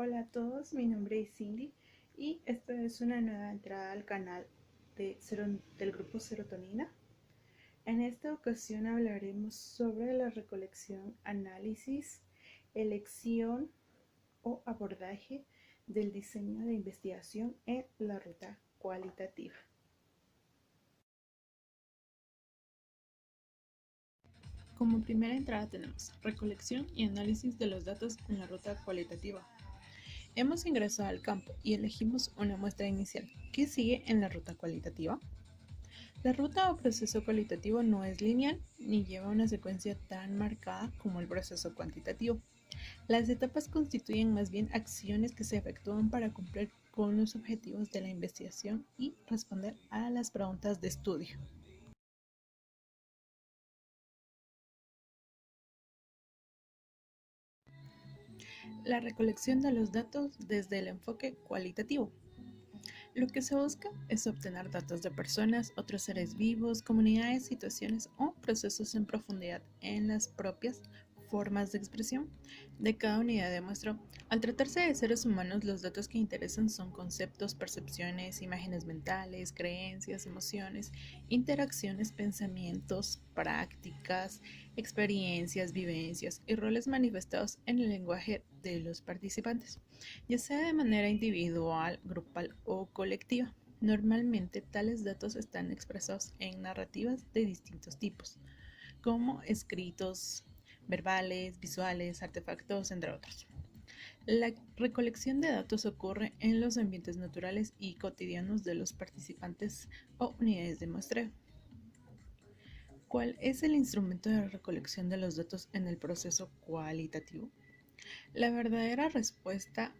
Hola a todos, mi nombre es Cindy y esta es una nueva entrada al canal del grupo Serotonina. En esta ocasión hablaremos sobre la recolección, análisis, elección o abordaje del diseño de investigación en la ruta cualitativa. Como primera entrada tenemos recolección y análisis de los datos en la ruta cualitativa. Hemos ingresado al campo y elegimos una muestra inicial. ¿Qué sigue en la ruta cualitativa? La ruta o proceso cualitativo no es lineal ni lleva una secuencia tan marcada como el proceso cuantitativo. Las etapas constituyen más bien acciones que se efectúan para cumplir con los objetivos de la investigación y responder a las preguntas de estudio. La recolección de los datos desde el enfoque cualitativo. Lo que se busca es obtener datos de personas, otros seres vivos, comunidades, situaciones o procesos en profundidad en las propias formas de expresión de cada unidad de muestra. Al tratarse de seres humanos, los datos que interesan son conceptos, percepciones, imágenes mentales, creencias, emociones, interacciones, pensamientos, prácticas, experiencias, vivencias y roles manifestados en el lenguaje de los participantes, ya sea de manera individual, grupal o colectiva. Normalmente tales datos están expresados en narrativas de distintos tipos, como escritos, verbales, visuales, artefactos, entre otros. La recolección de datos ocurre en los ambientes naturales y cotidianos de los participantes o unidades de muestreo. ¿Cuál es el instrumento de recolección de los datos en el proceso cualitativo? La verdadera respuesta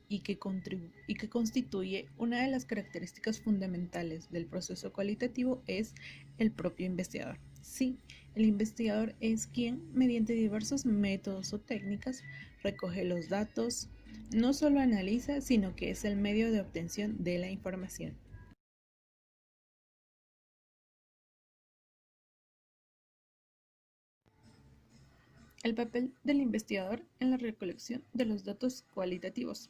y que constituye una de las características fundamentales del proceso cualitativo es el propio investigador. Sí, el investigador es quien, mediante diversos métodos o técnicas, recoge los datos, no solo analiza, sino que es el medio de obtención de la información. El papel del investigador en la recolección de los datos cualitativos.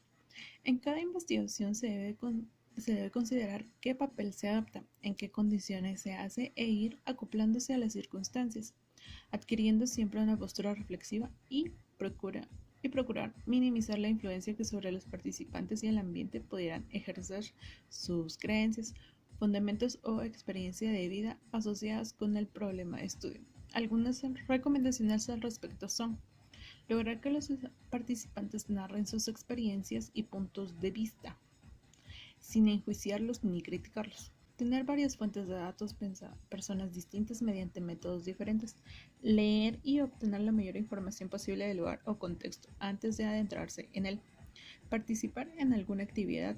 En cada investigación se debe considerar qué papel se adapta, en qué condiciones se hace e ir acoplándose a las circunstancias, adquiriendo siempre una postura reflexiva y procurar minimizar la influencia que sobre los participantes y el ambiente pudieran ejercer sus creencias, fundamentos o experiencia de vida asociadas con el problema de estudio. Algunas recomendaciones al respecto son: lograr que los participantes narren sus experiencias y puntos de vista, sin enjuiciarlos ni criticarlos. Tener varias fuentes de datos, personas distintas mediante métodos diferentes. Leer y obtener la mayor información posible del lugar o contexto antes de adentrarse en él. Participar en alguna actividad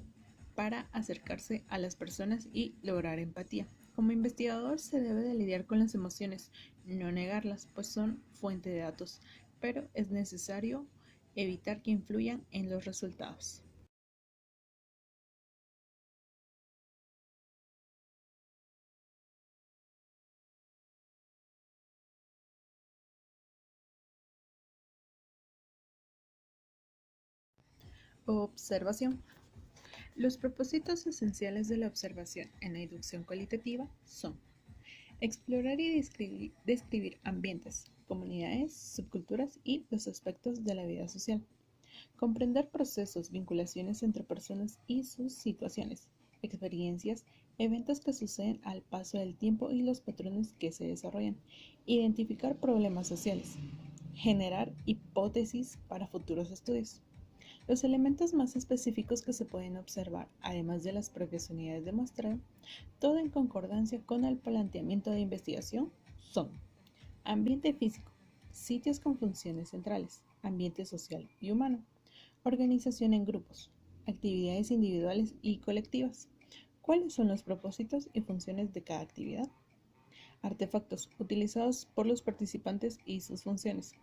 para acercarse a las personas y lograr empatía. Como investigador se debe de lidiar con las emociones, no negarlas, pues son fuente de datos, pero es necesario evitar que influyan en los resultados. Observación. Los propósitos esenciales de la observación en la inducción cualitativa son: explorar y describir ambientes, comunidades, subculturas y los aspectos de la vida social. Comprender procesos, vinculaciones entre personas y sus situaciones, experiencias, eventos que suceden al paso del tiempo y los patrones que se desarrollan. Identificar problemas sociales. Generar hipótesis para futuros estudios. Los elementos más específicos que se pueden observar, además de las propias unidades de muestreo, todo en concordancia con el planteamiento de investigación, son: ambiente físico, sitios con funciones centrales, ambiente social y humano, organización en grupos, actividades individuales y colectivas. ¿Cuáles son los propósitos y funciones de cada actividad? Artefactos utilizados por los participantes y sus funciones.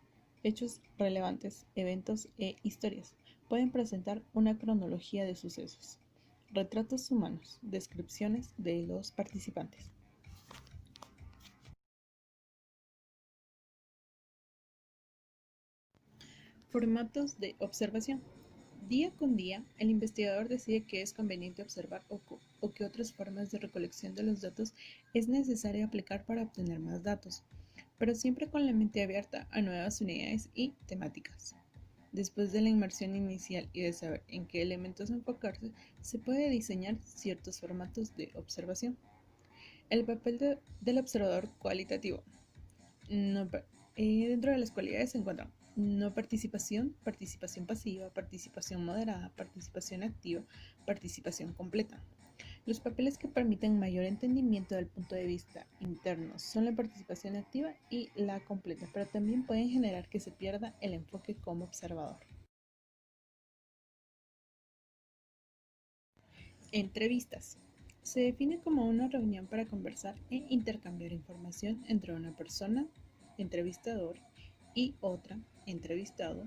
Hechos relevantes, eventos e historias. Pueden presentar una cronología de sucesos. Retratos humanos, descripciones de los participantes. Formatos de observación. Día con día, el investigador decide qué es conveniente observar o qué otras formas de recolección de los datos es necesario aplicar para obtener más datos, pero siempre con la mente abierta a nuevas unidades y temáticas. Después de la inmersión inicial y de saber en qué elementos enfocarse, se puede diseñar ciertos formatos de observación. El papel del observador cualitativo. No, dentro de las cualidades se encuentran no participación, participación pasiva, participación moderada, participación activa, participación completa. Los papeles que permiten mayor entendimiento del punto de vista interno son la participación activa y la completa, pero también pueden generar que se pierda el enfoque como observador. Entrevistas. Se define como una reunión para conversar e intercambiar información entre una persona, entrevistador, y otra, entrevistado,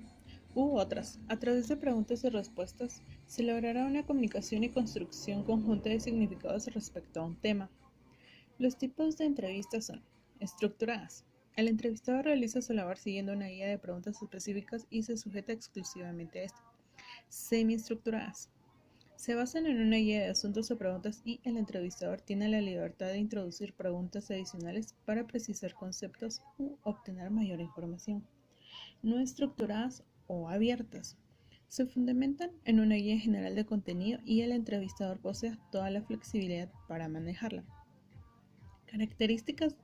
u otras. A través de preguntas y respuestas se logrará una comunicación y construcción conjunta de significados respecto a un tema. Los tipos de entrevistas son estructuradas. El entrevistado realiza su labor siguiendo una guía de preguntas específicas y se sujeta exclusivamente a esta. Semiestructuradas. Se basan en una guía de asuntos o preguntas y el entrevistador tiene la libertad de introducir preguntas adicionales para precisar conceptos u obtener mayor información. No estructuradas o abiertas. Se fundamentan en una guía general de contenido y el entrevistador posee toda la flexibilidad para manejarla. Características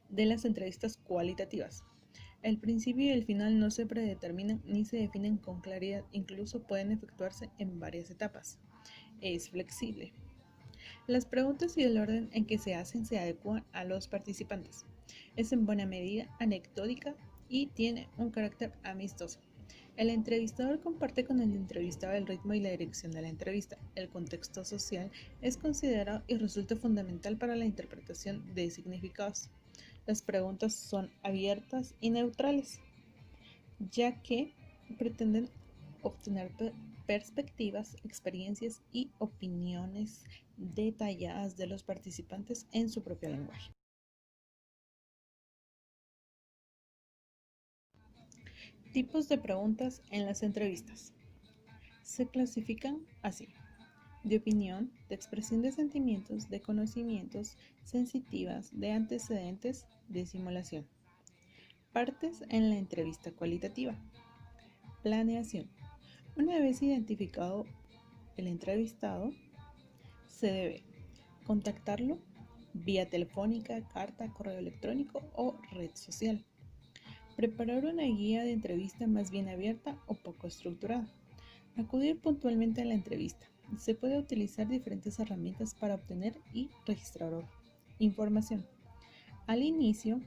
de las entrevistas cualitativas. El principio y el final no se predeterminan ni se definen con claridad, incluso pueden efectuarse en varias etapas. Es flexible. Las preguntas y el orden en que se hacen se adecuan a los participantes. Es en buena medida anecdótica y tiene un carácter amistoso. El entrevistador comparte con el entrevistado el ritmo y la dirección de la entrevista. El contexto social es considerado y resulta fundamental para la interpretación de significados. Las preguntas son abiertas y neutrales, ya que pretenden obtener perspectivas, experiencias y opiniones detalladas de los participantes en su propio lenguaje. Tipos de preguntas en las entrevistas. Se clasifican así: de opinión, de expresión de sentimientos, de conocimientos, sensitivas, de antecedentes, de simulación. Partes en la entrevista cualitativa. Planeación. Una vez identificado el entrevistado, se debe contactarlo vía telefónica, carta, correo electrónico o red social. Preparar una guía de entrevista más bien abierta o poco estructurada. Acudir puntualmente a la entrevista. Se puede utilizar diferentes herramientas para obtener y registrar información. Al inicio,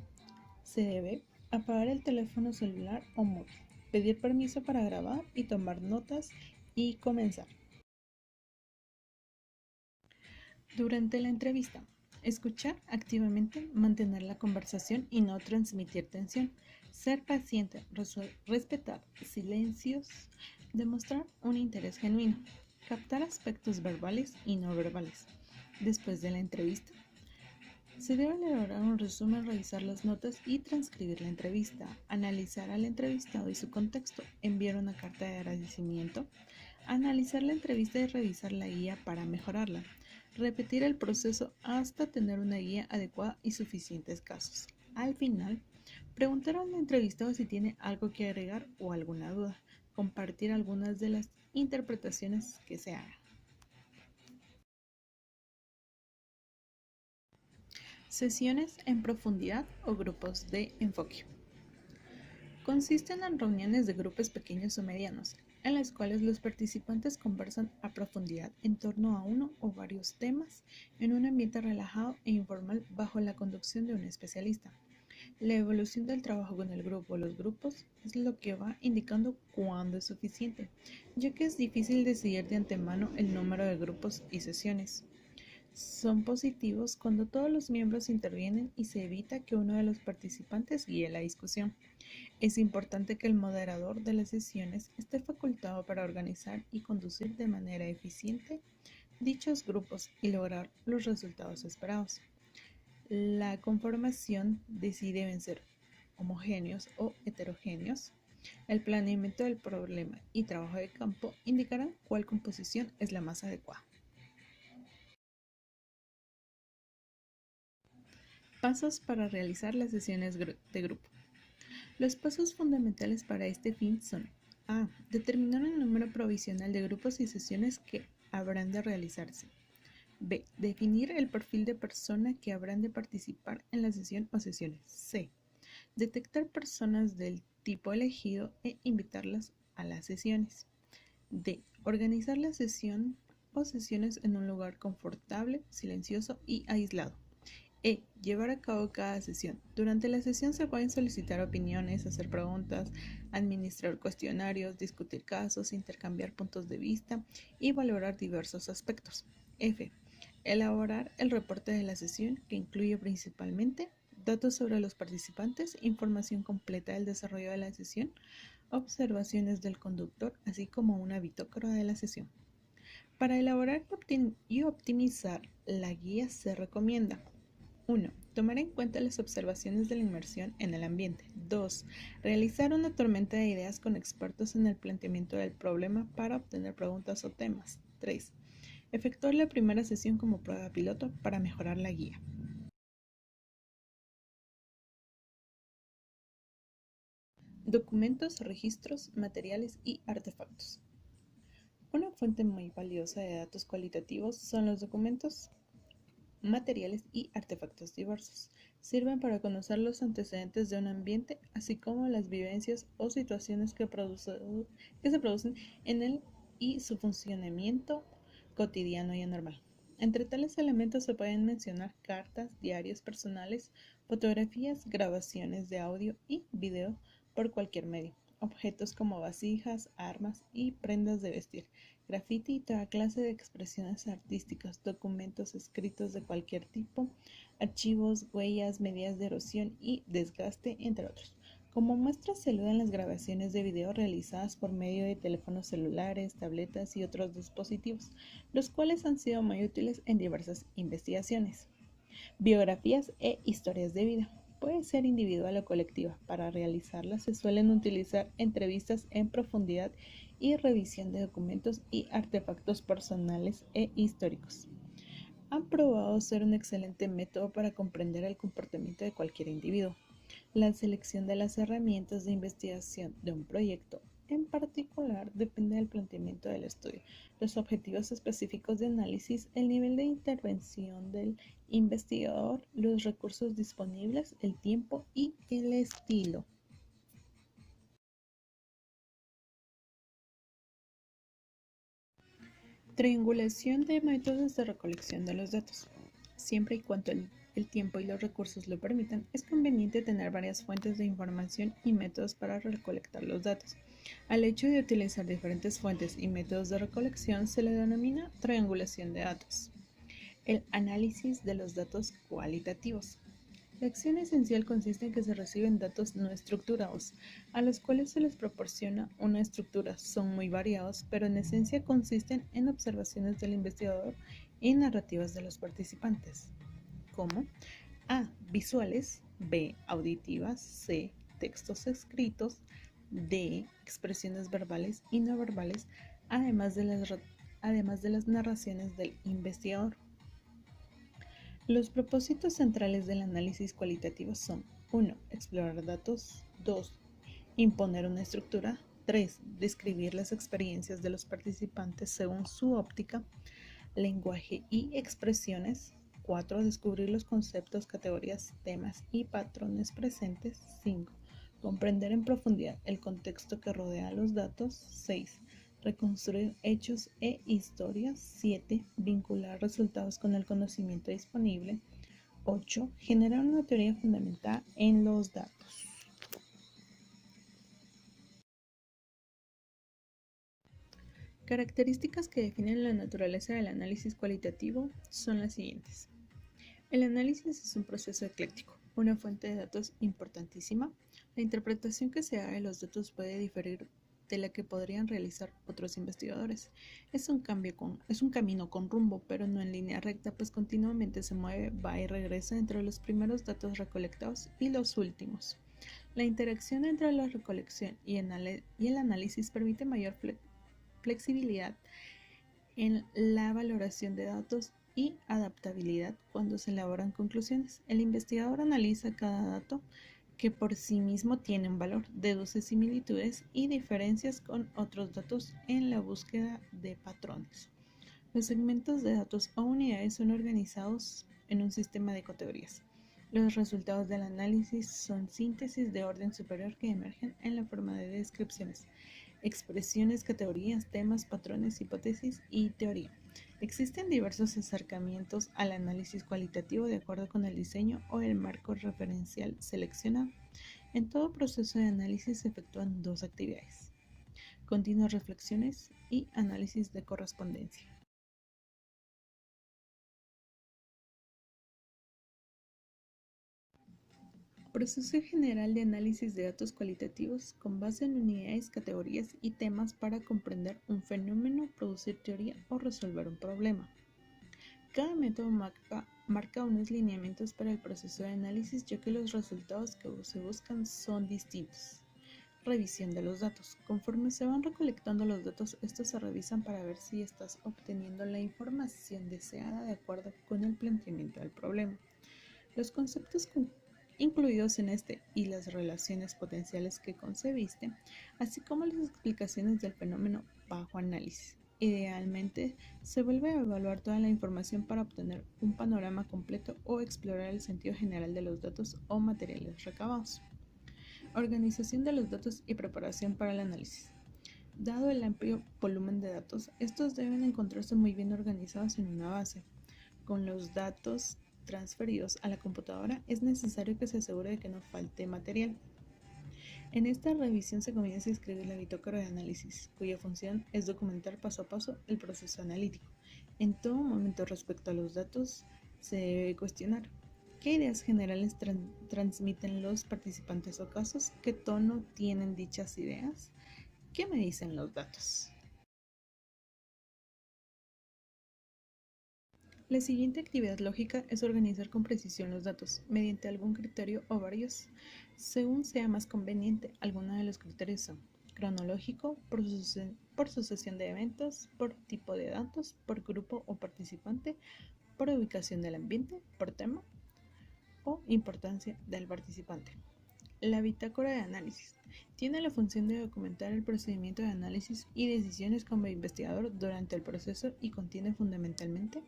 se debe apagar el teléfono celular o móvil, pedir permiso para grabar y tomar notas y comenzar. Durante la entrevista, escuchar activamente, mantener la conversación y no transmitir tensión. Ser paciente, respetar silencios, demostrar un interés genuino. Captar aspectos verbales y no verbales. Después de la entrevista, se debe elaborar un resumen, revisar las notas y transcribir la entrevista, analizar al entrevistado y su contexto, enviar una carta de agradecimiento, analizar la entrevista y revisar la guía para mejorarla, repetir el proceso hasta tener una guía adecuada y suficientes casos. Al final, preguntar al entrevistado si tiene algo que agregar o alguna duda, compartir algunas de las interpretaciones que se hagan. Sesiones en profundidad o grupos de enfoque. Consisten en reuniones de grupos pequeños o medianos, en las cuales los participantes conversan a profundidad en torno a uno o varios temas en un ambiente relajado e informal bajo la conducción de un especialista. La evolución del trabajo con el grupo o los grupos es lo que va indicando cuándo es suficiente, ya que es difícil decidir de antemano el número de grupos y sesiones. Son positivos cuando todos los miembros intervienen y se evita que uno de los participantes guíe la discusión. Es importante que el moderador de las sesiones esté facultado para organizar y conducir de manera eficiente dichos grupos y lograr los resultados esperados. La conformación de si deben ser homogéneos o heterogéneos. El planeamiento del problema y trabajo de campo indicarán cuál composición es la más adecuada. Pasos para realizar las sesiones de grupo. Los pasos fundamentales para este fin son: A. Determinar el número provisional de grupos y sesiones que habrán de realizarse. B. Definir el perfil de persona que habrán de participar en la sesión o sesiones. C. Detectar personas del tipo elegido e invitarlas a las sesiones. D. Organizar la sesión o sesiones en un lugar confortable, silencioso y aislado. E. Llevar a cabo cada sesión. Durante la sesión se pueden solicitar opiniones, hacer preguntas, administrar cuestionarios, discutir casos, intercambiar puntos de vista y valorar diversos aspectos. F. Elaborar el reporte de la sesión, que incluye principalmente datos sobre los participantes, información completa del desarrollo de la sesión, observaciones del conductor, así como una bitácora de la sesión. Para elaborar y optimizar la guía se recomienda: 1. Tomar en cuenta las observaciones de la inmersión en el ambiente. 2. Realizar una tormenta de ideas con expertos en el planteamiento del problema para obtener preguntas o temas. 3. Efectuar la primera sesión como prueba piloto para mejorar la guía. Documentos, registros, materiales y artefactos. Una fuente muy valiosa de datos cualitativos son los documentos, materiales y artefactos diversos. Sirven para conocer los antecedentes de un ambiente, así como las vivencias o situaciones que se producen en él y su funcionamiento cotidiano y anormal. Entre tales elementos se pueden mencionar cartas, diarios personales, fotografías, grabaciones de audio y video por cualquier medio, objetos como vasijas, armas y prendas de vestir, graffiti y toda clase de expresiones artísticas, documentos escritos de cualquier tipo, archivos, huellas, medidas de erosión y desgaste, entre otros. Como muestra se aludan las grabaciones de video realizadas por medio de teléfonos celulares, tabletas y otros dispositivos, los cuales han sido muy útiles en diversas investigaciones. Biografías e historias de vida. Puede ser individual o colectiva. Para realizarlas se suelen utilizar entrevistas en profundidad y revisión de documentos y artefactos personales e históricos. Han probado ser un excelente método para comprender el comportamiento de cualquier individuo. La selección de las herramientas de investigación de un proyecto en particular depende del planteamiento del estudio, los objetivos específicos de análisis, el nivel de intervención del investigador, los recursos disponibles, el tiempo y el estilo. Triangulación de métodos de recolección de los datos. Siempre y cuando el tiempo y los recursos lo permitan, es conveniente tener varias fuentes de información y métodos para recolectar los datos. Al hecho de utilizar diferentes fuentes y métodos de recolección se le denomina triangulación de datos. El análisis de los datos cualitativos. La acción esencial consiste en que se reciben datos no estructurados, a los cuales se les proporciona una estructura. Son muy variados, pero en esencia consisten en observaciones del investigador y narrativas de los participantes, como: A. Visuales. B. Auditivas. C. Textos escritos. D. Expresiones verbales y no verbales, además de las narraciones del investigador. Los propósitos centrales del análisis cualitativo son: 1. Explorar datos. 2. Imponer una estructura. 3. Describir las experiencias de los participantes según su óptica, lenguaje y expresiones. 4. Descubrir los conceptos, categorías, temas y patrones presentes. 5. Comprender en profundidad el contexto que rodea a los datos. 6. Reconstruir hechos e historias. 7. Vincular resultados con el conocimiento disponible. 8. Generar una teoría fundamentada en los datos. Características que definen la naturaleza del análisis cualitativo son las siguientes. El análisis es un proceso ecléctico, una fuente de datos importantísima. La interpretación que se haga de los datos puede diferir de la que podrían realizar otros investigadores. Es un camino con rumbo, pero no en línea recta, pues continuamente se mueve, va y regresa entre los primeros datos recolectados y los últimos. La interacción entre la recolección y el análisis permite mayor flexibilidad en la valoración de datos y adaptabilidad cuando se elaboran conclusiones. El investigador analiza cada dato que por sí mismo tiene un valor, deduce similitudes y diferencias con otros datos en la búsqueda de patrones. Los segmentos de datos o unidades son organizados en un sistema de categorías. Los resultados del análisis son síntesis de orden superior que emergen en la forma de descripciones, expresiones, categorías, temas, patrones, hipótesis y teoría. Existen diversos acercamientos al análisis cualitativo de acuerdo con el diseño o el marco referencial seleccionado. En todo proceso de análisis se efectúan dos actividades: continuas reflexiones y análisis de correspondencia. Proceso general de análisis de datos cualitativos con base en unidades, categorías y temas para comprender un fenómeno, producir teoría o resolver un problema. Cada método marca unos lineamientos para el proceso de análisis, ya que los resultados que se buscan son distintos. Revisión de los datos. Conforme se van recolectando los datos, estos se revisan para ver si estás obteniendo la información deseada de acuerdo con el planteamiento del problema. Los conceptos incluidos en este y las relaciones potenciales que concebiste, así como las explicaciones del fenómeno bajo análisis. Idealmente, se vuelve a evaluar toda la información para obtener un panorama completo o explorar el sentido general de los datos o materiales recabados. Organización de los datos y preparación para el análisis. Dado el amplio volumen de datos, estos deben encontrarse muy bien organizados en una base. Con los datos transferidos a la computadora, es necesario que se asegure de que no falte material. En esta revisión se comienza a escribir la bitácora de análisis, cuya función es documentar paso a paso el proceso analítico. En todo momento respecto a los datos, se debe cuestionar: ¿qué ideas generales transmiten los participantes o casos? ¿Qué tono tienen dichas ideas? ¿Qué me dicen los datos? La siguiente actividad lógica es organizar con precisión los datos, mediante algún criterio o varios, según sea más conveniente. Algunos de los criterios son: cronológico, por sucesión de eventos, por tipo de datos, por grupo o participante, por ubicación del ambiente, por tema o importancia del participante. La bitácora de análisis tiene la función de documentar el procedimiento de análisis y decisiones como investigador durante el proceso y contiene fundamentalmente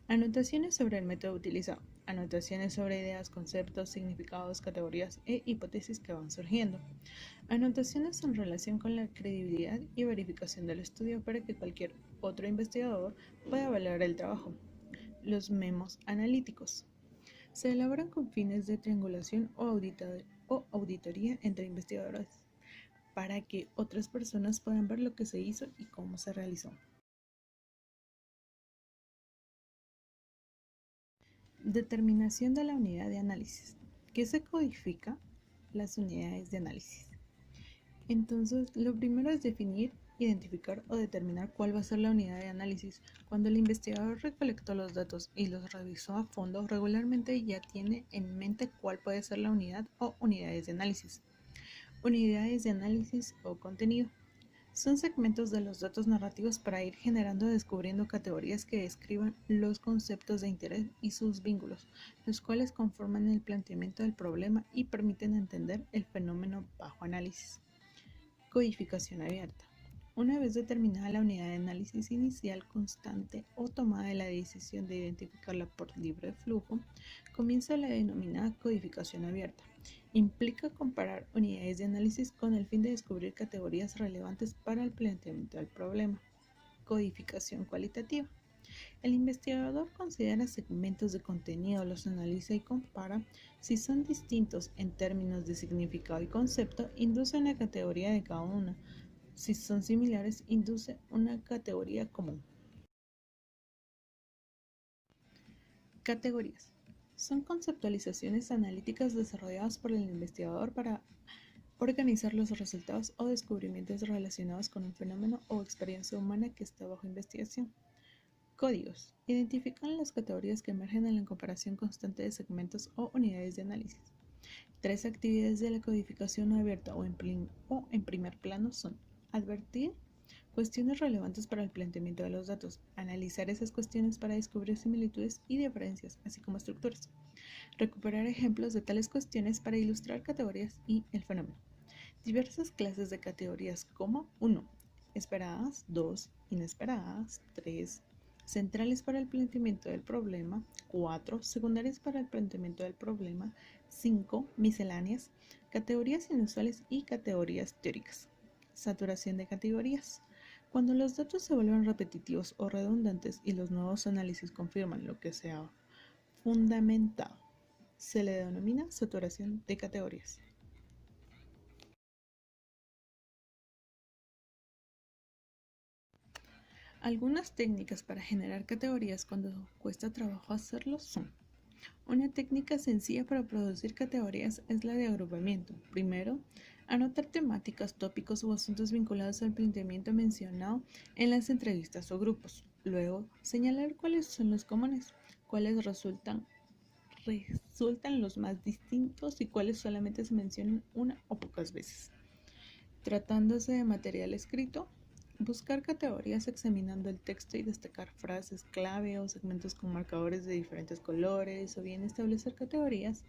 anotaciones sobre el método utilizado, anotaciones sobre ideas, conceptos, significados, categorías e hipótesis que van surgiendo, anotaciones en relación con la credibilidad y verificación del estudio para que cualquier otro investigador pueda valorar el trabajo. Los memos analíticos se elaboran con fines de triangulación o auditoría entre investigadores para que otras personas puedan ver lo que se hizo y cómo se realizó. Determinación de la unidad de análisis. ¿Qué se codifica? Las unidades de análisis. Entonces, lo primero es definir, identificar o determinar cuál va a ser la unidad de análisis. Cuando el investigador recolectó los datos y los revisó a fondo, regularmente ya tiene en mente cuál puede ser la unidad o unidades de análisis. Unidades de análisis o contenido. Son segmentos de los datos narrativos para ir generando o descubriendo categorías que describan los conceptos de interés y sus vínculos, los cuales conforman el planteamiento del problema y permiten entender el fenómeno bajo análisis. Codificación abierta. Una vez determinada la unidad de análisis inicial constante o tomada la decisión de identificarla por libre flujo, comienza la denominada codificación abierta. Implica comparar unidades de análisis con el fin de descubrir categorías relevantes para el planteamiento del problema. Codificación cualitativa. El investigador considera segmentos de contenido, los analiza y compara. Si son distintos en términos de significado y concepto, induce una categoría de cada uno. Si son similares, induce una categoría común. Categorías. Son conceptualizaciones analíticas desarrolladas por el investigador para organizar los resultados o descubrimientos relacionados con un fenómeno o experiencia humana que está bajo investigación. Códigos. Identifican las categorías que emergen en la comparación constante de segmentos o unidades de análisis. Tres actividades de la codificación abierta o en primer plano son advertir cuestiones relevantes para el planteamiento de los datos, analizar esas cuestiones para descubrir similitudes y diferencias, así como estructuras, recuperar ejemplos de tales cuestiones para ilustrar categorías y el fenómeno. Diversas clases de categorías como 1. Esperadas, 2. Inesperadas, 3. Centrales para el planteamiento del problema, 4. Secundarias para el planteamiento del problema, 5. Misceláneas, categorías inusuales y categorías teóricas. Saturación de categorías. Cuando los datos se vuelven repetitivos o redundantes y los nuevos análisis confirman lo que se ha fundamentado, se le denomina saturación de categorías. Algunas técnicas para generar categorías cuando cuesta trabajo hacerlo son: una técnica sencilla para producir categorías es la de agrupamiento. Primero, anotar temáticas, tópicos o asuntos vinculados al planteamiento mencionado en las entrevistas o grupos. Luego, señalar cuáles son los comunes, cuáles resultan los más distintos y cuáles solamente se mencionan una o pocas veces. Tratándose de material escrito, buscar categorías examinando el texto y destacar frases clave o segmentos con marcadores de diferentes colores, o bien establecer categorías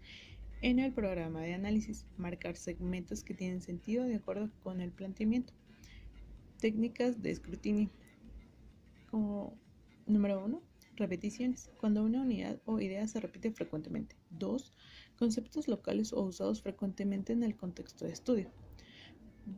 en el programa de análisis, marcar segmentos que tienen sentido de acuerdo con el planteamiento. Técnicas de escrutinio. Como número 1, repeticiones. Cuando una unidad o idea se repite frecuentemente. 2. Conceptos locales o usados frecuentemente en el contexto de estudio.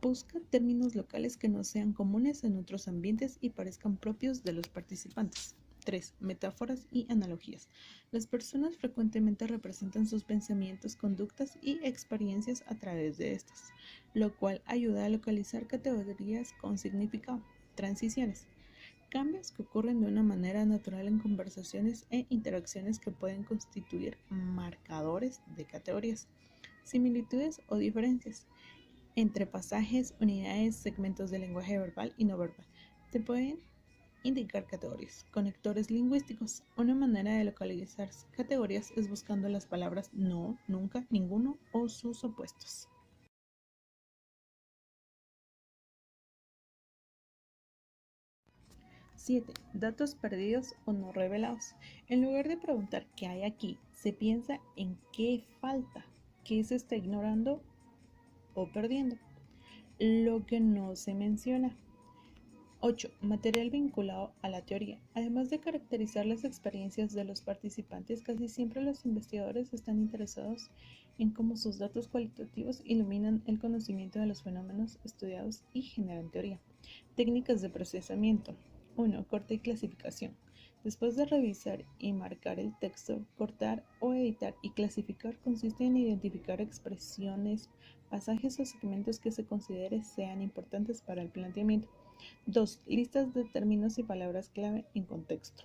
Busca términos locales que no sean comunes en otros ambientes y parezcan propios de los participantes. 3. Metáforas y analogías. Las personas frecuentemente representan sus pensamientos, conductas y experiencias a través de estas, lo cual ayuda a localizar categorías con significado. Transiciones. Cambios que ocurren de una manera natural en conversaciones e interacciones que pueden constituir marcadores de categorías. Similitudes o diferencias entre pasajes, unidades, segmentos de lenguaje verbal y no verbal. Te pueden indicar categorías. Conectores lingüísticos. Una manera de localizar categorías es buscando las palabras no, nunca, ninguno o sus opuestos. ¡7! Datos perdidos o no revelados. En lugar de preguntar qué hay aquí, se piensa en qué falta, qué se está ignorando o perdiendo, lo que no se menciona. 8. Material vinculado a la teoría. Además de caracterizar las experiencias de los participantes, casi siempre los investigadores están interesados en cómo sus datos cualitativos iluminan el conocimiento de los fenómenos estudiados y generan teoría. Técnicas de procesamiento. 1. Corte y clasificación. Después de revisar y marcar el texto, cortar o editar y clasificar consiste en identificar expresiones, pasajes o segmentos que se considere sean importantes para el planteamiento. 2. Listas de términos y palabras clave en contexto.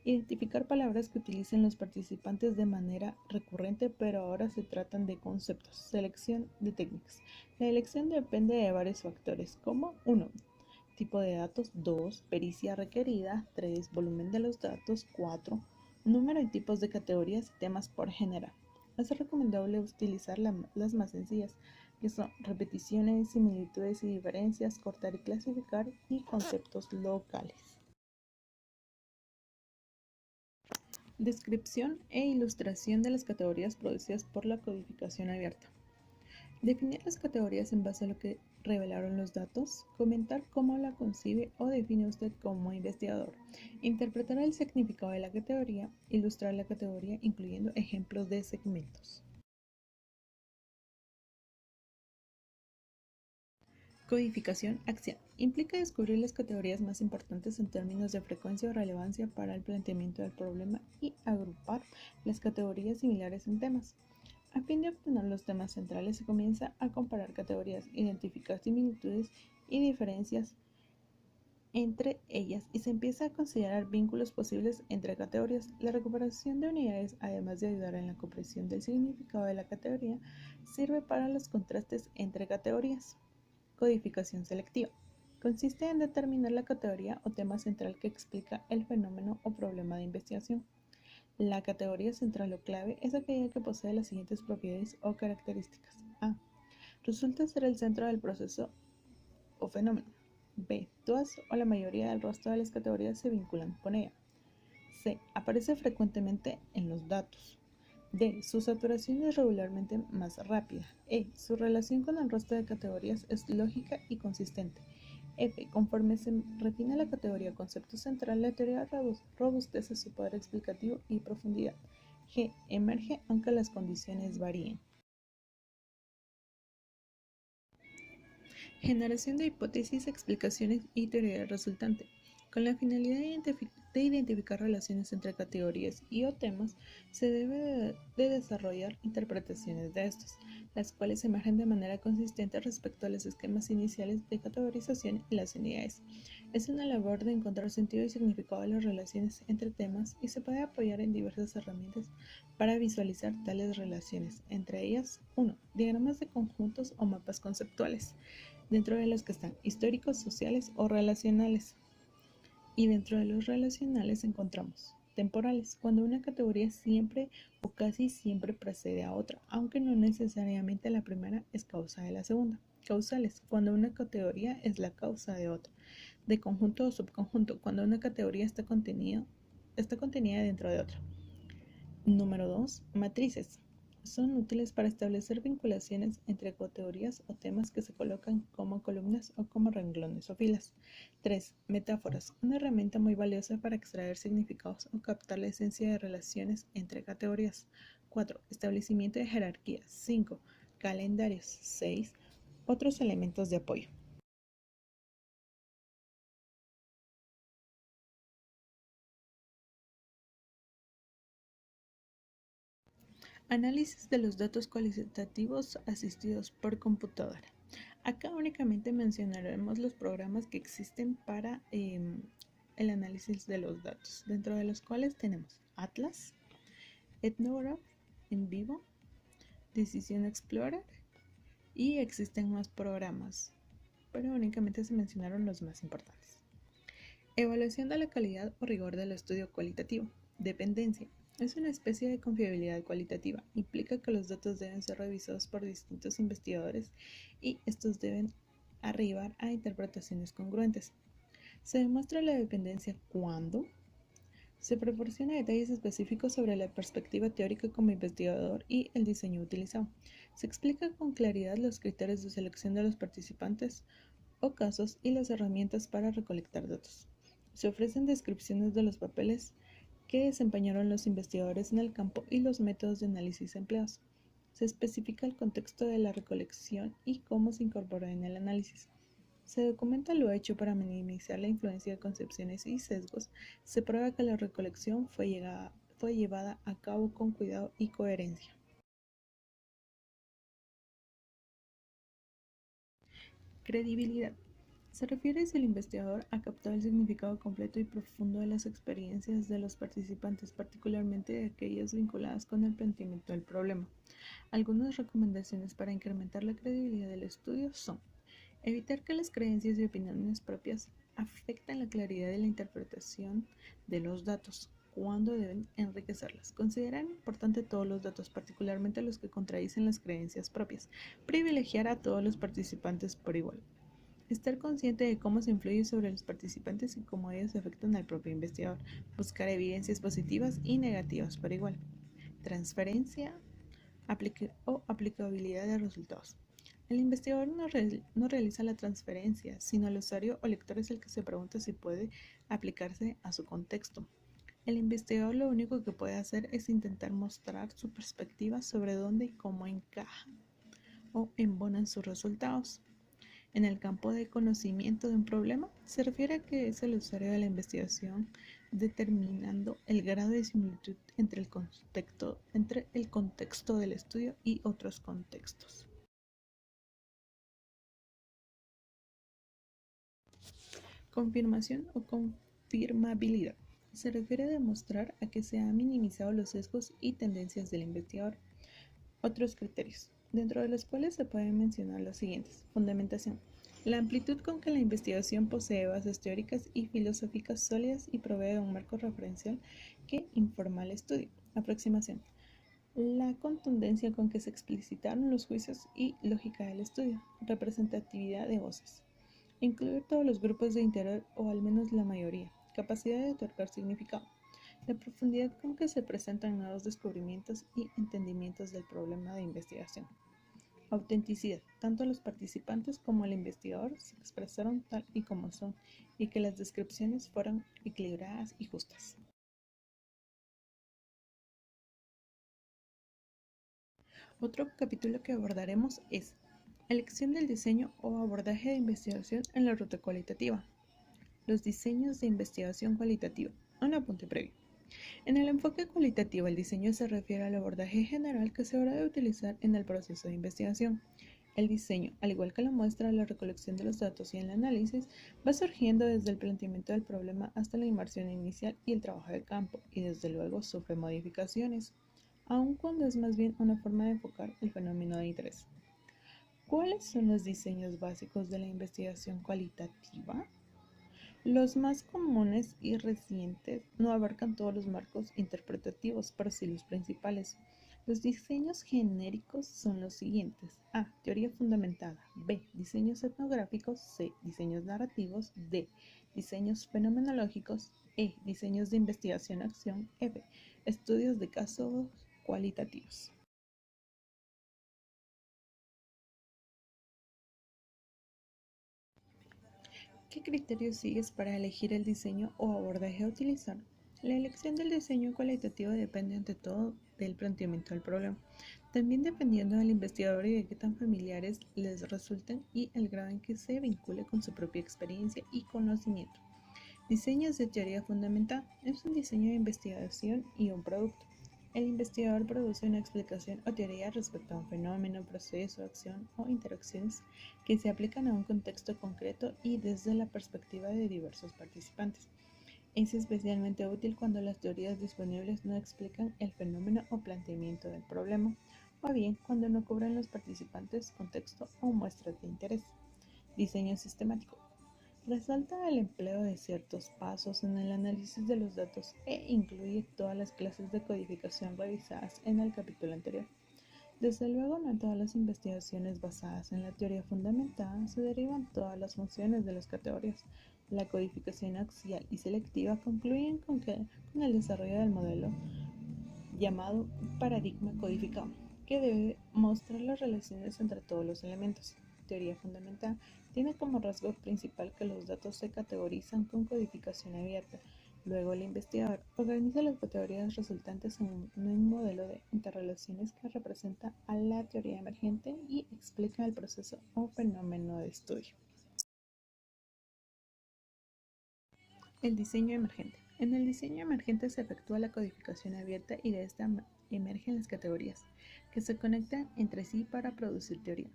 Identificar palabras que utilicen los participantes de manera recurrente, pero ahora se tratan de conceptos. Selección de técnicas. La elección depende de varios factores, como 1. Tipo de datos. 2. Pericia requerida. 3. Volumen de los datos. 4. Número y tipos de categorías y temas por general. Es recomendable utilizar las más sencillas, que son repeticiones, similitudes y diferencias, cortar y clasificar, y conceptos locales. Descripción e ilustración de las categorías producidas por la codificación abierta. Definir las categorías en base a lo que revelaron los datos. Comentar cómo la concibe o define usted como investigador. Interpretar el significado de la categoría. Ilustrar la categoría incluyendo ejemplos de segmentos. Codificación acción. Implica descubrir las categorías más importantes en términos de frecuencia o relevancia para el planteamiento del problema y agrupar las categorías similares en temas. A fin de obtener los temas centrales, se comienza a comparar categorías, identificar similitudes y diferencias entre ellas y se empieza a considerar vínculos posibles entre categorías. La recuperación de unidades, además de ayudar en la comprensión del significado de la categoría, sirve para los contrastes entre categorías. Codificación selectiva. Consiste en determinar la categoría o tema central que explica el fenómeno o problema de investigación. La categoría central o clave es aquella que posee las siguientes propiedades o características. A. Resulta ser el centro del proceso o fenómeno. B. Todas o la mayoría del resto de las categorías se vinculan con ella. C. Aparece frecuentemente en los datos. D. Su saturación es regularmente más rápida. E. Su relación con el resto de categorías es lógica y consistente. F. Conforme se refina la categoría concepto central, la teoría robustece su poder explicativo y profundidad. G. Emerge aunque las condiciones varíen. Generación de hipótesis, explicaciones y teoría resultante. Con la finalidad de identificar relaciones entre categorías y o temas, se debe de desarrollar interpretaciones de estos, las cuales emergen de manera consistente respecto a los esquemas iniciales de categorización y las unidades. Es una labor de encontrar sentido y significado de las relaciones entre temas y se puede apoyar en diversas herramientas para visualizar tales relaciones, entre ellas 1. Diagramas de conjuntos o mapas conceptuales, dentro de los que están históricos, sociales o relacionales. Y dentro de los relacionales encontramos temporales, cuando una categoría siempre o casi siempre precede a otra, aunque no necesariamente la primera es causa de la segunda. Causales, cuando una categoría es la causa de otra. De conjunto o subconjunto, cuando una categoría está contenida dentro de otra. Número 2. Matrices. Son útiles para establecer vinculaciones entre categorías o temas que se colocan como columnas o como renglones o filas. 3. Metáforas. Una herramienta muy valiosa para extraer significados o captar la esencia de relaciones entre categorías. 4. Establecimiento de jerarquías. 5. Calendarios. 6. Otros elementos de apoyo. Análisis de los datos cualitativos asistidos por computadora. Acá únicamente mencionaremos los programas que existen para el análisis de los datos, dentro de los cuales tenemos Atlas, Ethnograph, En Vivo, Decision Explorer y existen más programas, pero únicamente se mencionaron los más importantes. Evaluación de la calidad o rigor del estudio cualitativo. Dependencia. Es una especie de confiabilidad cualitativa. Implica que los datos deben ser revisados por distintos investigadores y estos deben arribar a interpretaciones congruentes. Se demuestra la dependencia cuando se proporciona detalles específicos sobre la perspectiva teórica como investigador y el diseño utilizado. Se explica con claridad los criterios de selección de los participantes o casos y las herramientas para recolectar datos. Se ofrecen descripciones de los papeles que desempeñaron los investigadores en el campo y los métodos de análisis empleados. Se especifica el contexto de la recolección y cómo se incorporó en el análisis. Se documenta lo hecho para minimizar la influencia de concepciones y sesgos. Se prueba que la recolección fue llevada a cabo con cuidado y coherencia. Credibilidad. Se refiere si el investigador ha captado el significado completo y profundo de las experiencias de los participantes, particularmente de aquellas vinculadas con el planteamiento del problema. Algunas recomendaciones para incrementar la credibilidad del estudio son: evitar que las creencias y opiniones propias afecten la claridad de la interpretación de los datos cuando deben enriquecerlas. Considerar importante todos los datos, particularmente los que contradicen las creencias propias. Privilegiar a todos los participantes por igual. Estar consciente de cómo se influye sobre los participantes y cómo ellos afectan al propio investigador. Buscar evidencias positivas y negativas por igual. Transferencia o aplicabilidad de resultados. El investigador no realiza la transferencia, sino el usuario o lector es el que se pregunta si puede aplicarse a su contexto. El investigador lo único que puede hacer es intentar mostrar su perspectiva sobre dónde y cómo encaja o embonan sus resultados. En el campo de conocimiento de un problema, se refiere a que es el usuario de la investigación determinando el grado de similitud entre el contexto del estudio y otros contextos. Confirmación o confirmabilidad. Se refiere a demostrar a que se han minimizado los sesgos y tendencias del investigador. Otros criterios, dentro de los cuales se pueden mencionar los siguientes. Fundamentación. La amplitud con que la investigación posee bases teóricas y filosóficas sólidas y provee de un marco referencial que informa el estudio. Aproximación. La contundencia con que se explicitaron los juicios y lógica del estudio. Representatividad de voces. Incluir todos los grupos de interés o al menos la mayoría. Capacidad de otorgar significado. La profundidad con que se presentan nuevos descubrimientos y entendimientos del problema de investigación. Autenticidad. Tanto los participantes como el investigador se expresaron tal y como son y que las descripciones fueran equilibradas y justas. Otro capítulo que abordaremos es elección del diseño o abordaje de investigación en la ruta cualitativa. Los diseños de investigación cualitativa. Un apunte previo. En el enfoque cualitativo, el diseño se refiere al abordaje general que se habrá de utilizar en el proceso de investigación. El diseño, al igual que la muestra, la recolección de los datos y el análisis, va surgiendo desde el planteamiento del problema hasta la inmersión inicial y el trabajo de campo, y desde luego sufre modificaciones, aun cuando es más bien una forma de enfocar el fenómeno de interés. ¿Cuáles son los diseños básicos de la investigación cualitativa? Los más comunes y recientes no abarcan todos los marcos interpretativos, pero sí los principales. Los diseños genéricos son los siguientes: A. Teoría fundamentada. B. Diseños etnográficos. C. Diseños narrativos. D. Diseños fenomenológicos. E. Diseños de investigación-acción. F. Estudios de casos cualitativos. ¿Qué criterios sigues para elegir el diseño o abordaje a utilizar? La elección del diseño cualitativo depende ante todo del planteamiento del problema, también dependiendo del investigador y de qué tan familiares les resulten y el grado en que se vincule con su propia experiencia y conocimiento. Diseños de teoría fundamental es un diseño de investigación y un producto. El investigador produce una explicación o teoría respecto a un fenómeno, proceso, acción o interacciones que se aplican a un contexto concreto y desde la perspectiva de diversos participantes. Es especialmente útil cuando las teorías disponibles no explican el fenómeno o planteamiento del problema, o bien cuando no cubren los participantes contexto o muestras de interés. Diseño sistemático. Resalta el empleo de ciertos pasos en el análisis de los datos e incluye todas las clases de codificación revisadas en el capítulo anterior. Desde luego, no en todas las investigaciones basadas en la teoría fundamental se derivan todas las funciones de las categorías. La codificación axial y selectiva concluyen con el desarrollo del modelo llamado paradigma codificado, que debe mostrar las relaciones entre todos los elementos. Teoría fundamental tiene como rasgo principal que los datos se categorizan con codificación abierta. Luego el investigador organiza las categorías resultantes en un modelo de interrelaciones que representa a la teoría emergente y explica el proceso o fenómeno de estudio. El diseño emergente. En el diseño emergente se efectúa la codificación abierta y de esta emergen las categorías, que se conectan entre sí para producir teoría.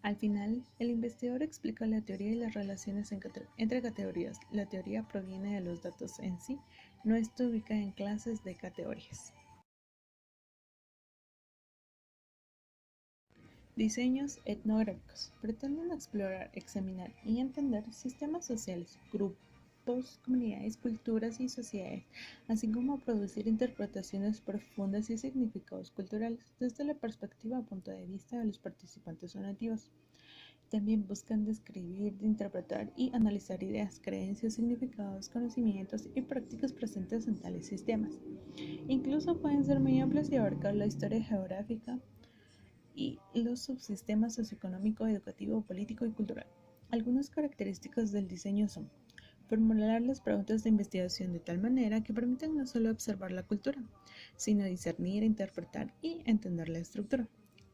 Al final, el investigador explica la teoría y las relaciones entre categorías. La teoría proviene de los datos en sí, no está ubicada en clases de categorías. Diseños etnográficos. Pretenden explorar, examinar y entender sistemas sociales, grupos, comunidades, culturas y sociedades, así como producir interpretaciones profundas y significados culturales desde la perspectiva o punto de vista de los participantes o nativos. También buscan describir, interpretar y analizar ideas, creencias, significados, conocimientos y prácticas presentes en tales sistemas. Incluso pueden ser muy amplios y abarcar la historia geográfica y los subsistemas socioeconómico, educativo, político y cultural. Algunas características del diseño son formular las preguntas de investigación de tal manera que permitan no solo observar la cultura, sino discernir, interpretar y entender la estructura,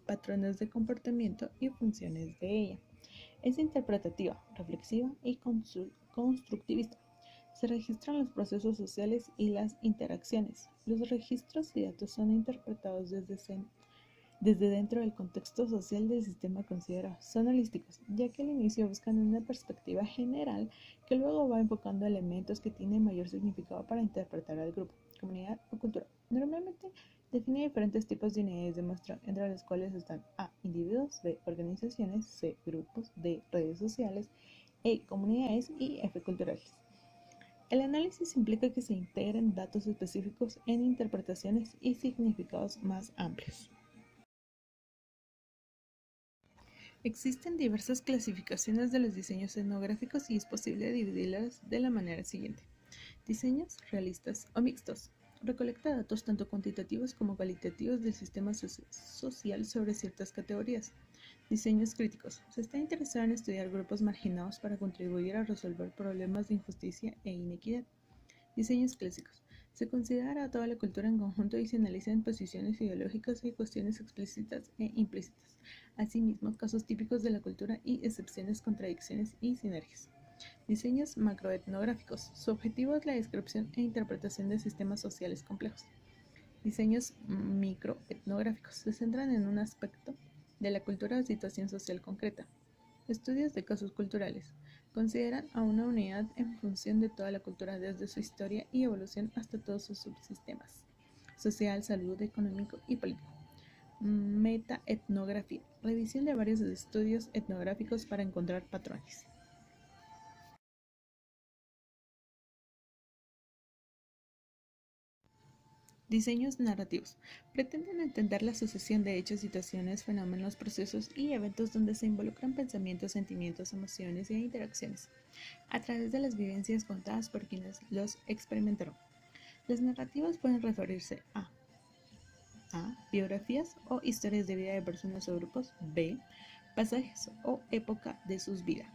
patrones de comportamiento y funciones de ella. Es interpretativa, reflexiva y constructivista. Se registran los procesos sociales y las interacciones. Los registros y datos son interpretados desde dentro del contexto social del sistema considerado. Son holísticos, ya que al inicio buscan una perspectiva general que luego va enfocando elementos que tienen mayor significado para interpretar al grupo, comunidad o cultura. Normalmente define diferentes tipos de unidades de muestra, entre las cuales están A, individuos, B, organizaciones, C, grupos, D, redes sociales, E, comunidades y F, culturales. El análisis implica que se integren datos específicos en interpretaciones y significados más amplios. Existen diversas clasificaciones de los diseños etnográficos y es posible dividirlas de la manera siguiente. Diseños realistas o mixtos. Recolecta datos tanto cuantitativos como cualitativos del sistema social sobre ciertas categorías. Diseños críticos. Se está interesado en estudiar grupos marginados para contribuir a resolver problemas de injusticia e inequidad. Diseños clásicos. Se considera a toda la cultura en conjunto y se analizan posiciones ideológicas y cuestiones explícitas e implícitas. Asimismo, casos típicos de la cultura y excepciones, contradicciones y sinergias. Diseños macroetnográficos. Su objetivo es la descripción e interpretación de sistemas sociales complejos. Diseños microetnográficos. Se centran en un aspecto de la cultura o situación social concreta. Estudios de casos culturales. Consideran a una unidad en función de toda la cultura desde su historia y evolución hasta todos sus subsistemas: social, salud, económico y político. Metaetnografía. Revisión de varios estudios etnográficos para encontrar patrones. Diseños narrativos. Pretenden entender la sucesión de hechos, situaciones, fenómenos, procesos y eventos donde se involucran pensamientos, sentimientos, emociones e interacciones, a través de las vivencias contadas por quienes los experimentaron. Las narrativas pueden referirse a biografías o historias de vida de personas o grupos. B, pasajes o época de sus vidas.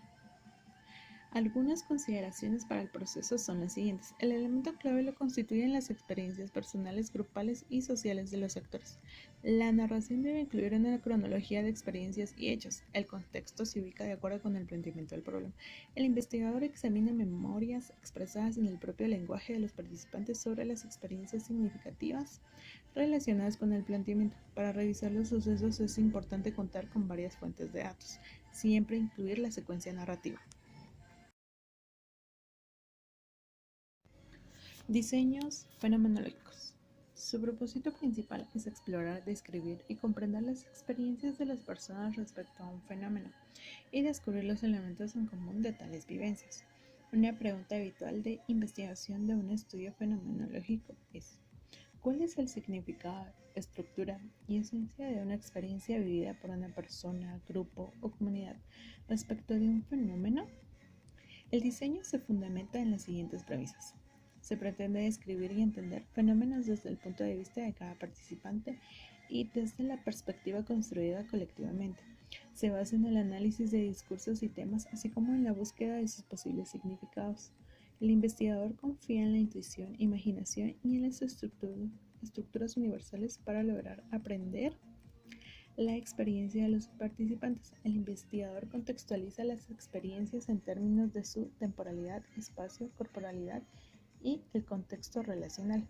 Algunas consideraciones para el proceso son las siguientes. El elemento clave lo constituyen las experiencias personales, grupales y sociales de los actores. La narración debe incluir una cronología de experiencias y hechos. El contexto se ubica de acuerdo con el planteamiento del problema. El investigador examina memorias expresadas en el propio lenguaje de los participantes sobre las experiencias significativas relacionadas con el planteamiento. Para revisar los sucesos es importante contar con varias fuentes de datos. Siempre incluir la secuencia narrativa. Diseños fenomenológicos. Su propósito principal es explorar, describir y comprender las experiencias de las personas respecto a un fenómeno y descubrir los elementos en común de tales vivencias. Una pregunta habitual de investigación de un estudio fenomenológico es: ¿cuál es el significado, estructura y esencia de una experiencia vivida por una persona, grupo o comunidad respecto de un fenómeno? El diseño se fundamenta en las siguientes premisas. Se pretende describir y entender fenómenos desde el punto de vista de cada participante y desde la perspectiva construida colectivamente. Se basa en el análisis de discursos y temas, así como en la búsqueda de sus posibles significados. El investigador confía en la intuición, imaginación y en las estructuras universales para lograr aprender la experiencia de los participantes. El investigador contextualiza las experiencias en términos de su temporalidad, espacio, corporalidad y el contexto relacional.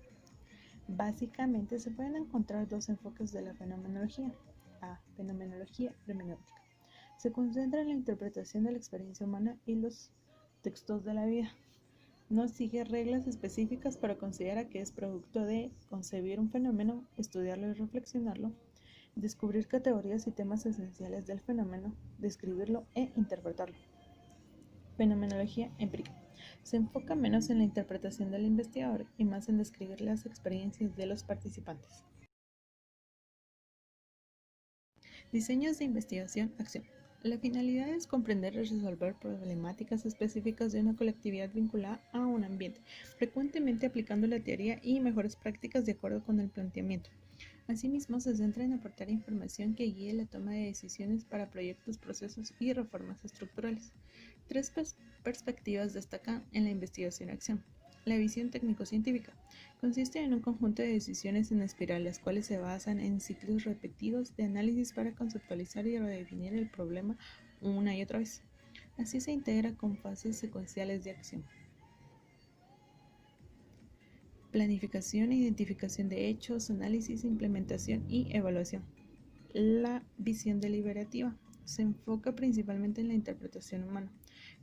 Básicamente se pueden encontrar dos enfoques de la fenomenología. A. Fenomenología hermenéutica. Se concentra en la interpretación de la experiencia humana y los textos de la vida. No sigue reglas específicas, pero considera que es producto de concebir un fenómeno, estudiarlo y reflexionarlo, descubrir categorías y temas esenciales del fenómeno, describirlo e interpretarlo. Fenomenología empírica. Se enfoca menos en la interpretación del investigador y más en describir las experiencias de los participantes. Diseños de investigación-acción. La finalidad es comprender y resolver problemáticas específicas de una colectividad vinculada a un ambiente, frecuentemente aplicando la teoría y mejores prácticas de acuerdo con el planteamiento. Asimismo, se centra en aportar información que guíe la toma de decisiones para proyectos, procesos y reformas estructurales. Tres perspectivas destacan en la investigación-acción. La visión técnico-científica consiste en un conjunto de decisiones en espiral, las cuales se basan en ciclos repetidos de análisis para conceptualizar y redefinir el problema una y otra vez. Así se integra con fases secuenciales de acción. Planificación e identificación de hechos, análisis, implementación y evaluación. La visión deliberativa se enfoca principalmente en la interpretación humana,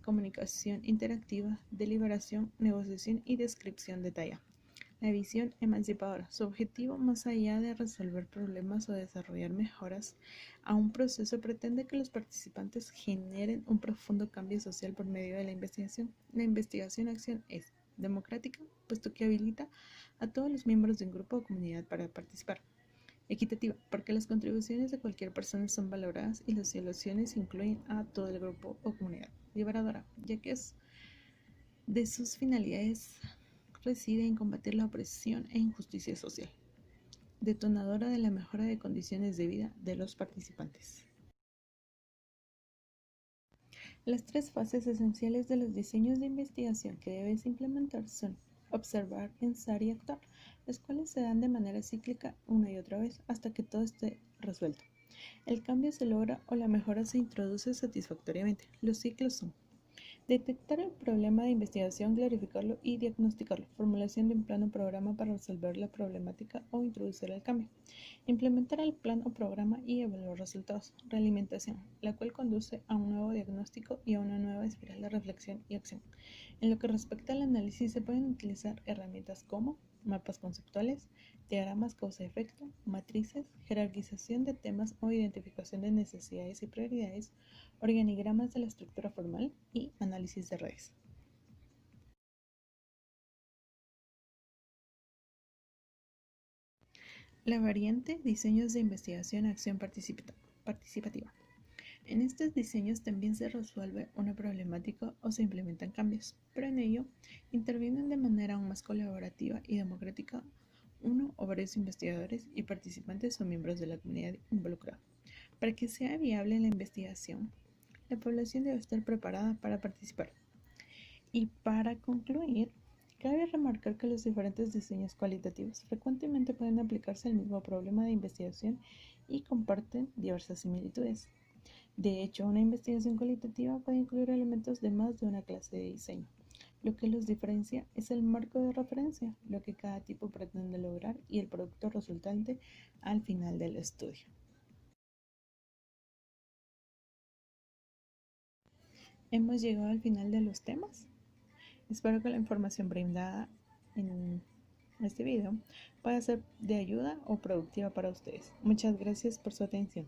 comunicación interactiva, deliberación, negociación y descripción detallada. La visión emancipadora. Su objetivo, más allá de resolver problemas o desarrollar mejoras a un proceso, pretende que los participantes generen un profundo cambio social por medio de la investigación. La investigación-acción es democrática, puesto que habilita a todos los miembros de un grupo o comunidad para participar. Equitativa, porque las contribuciones de cualquier persona son valoradas y las soluciones incluyen a todo el grupo o comunidad. Liberadora, ya que es de sus finalidades reside en combatir la opresión e injusticia social. Detonadora de la mejora de condiciones de vida de los participantes. Las tres fases esenciales de los diseños de investigación que debes implementar son observar, pensar y actuar, las cuales se dan de manera cíclica una y otra vez hasta que todo esté resuelto. El cambio se logra o la mejora se introduce satisfactoriamente. Los ciclos son detectar el problema de investigación, clarificarlo y diagnosticarlo. Formulación de un plan o programa para resolver la problemática o introducir el cambio. Implementar el plan o programa y evaluar resultados. Realimentación, la cual conduce a un nuevo diagnóstico y a una nueva espiral de reflexión y acción. En lo que respecta al análisis, se pueden utilizar herramientas como mapas conceptuales, diagramas causa-efecto, matrices, jerarquización de temas o identificación de necesidades y prioridades, organigramas de la estructura formal y análisis de redes. La variante diseños de investigación acción participativa. En estos diseños también se resuelve una problemática o se implementan cambios, pero en ello intervienen de manera aún más colaborativa y democrática uno o varios investigadores y participantes o miembros de la comunidad involucrada. Para que sea viable la investigación, la población debe estar preparada para participar. Y para concluir, cabe remarcar que los diferentes diseños cualitativos frecuentemente pueden aplicarse al mismo problema de investigación y comparten diversas similitudes. De hecho, una investigación cualitativa puede incluir elementos de más de una clase de diseño. Lo que los diferencia es el marco de referencia, lo que cada tipo pretende lograr y el producto resultante al final del estudio. Hemos llegado al final de los temas. Espero que la información brindada en este video pueda ser de ayuda o productiva para ustedes. Muchas gracias por su atención.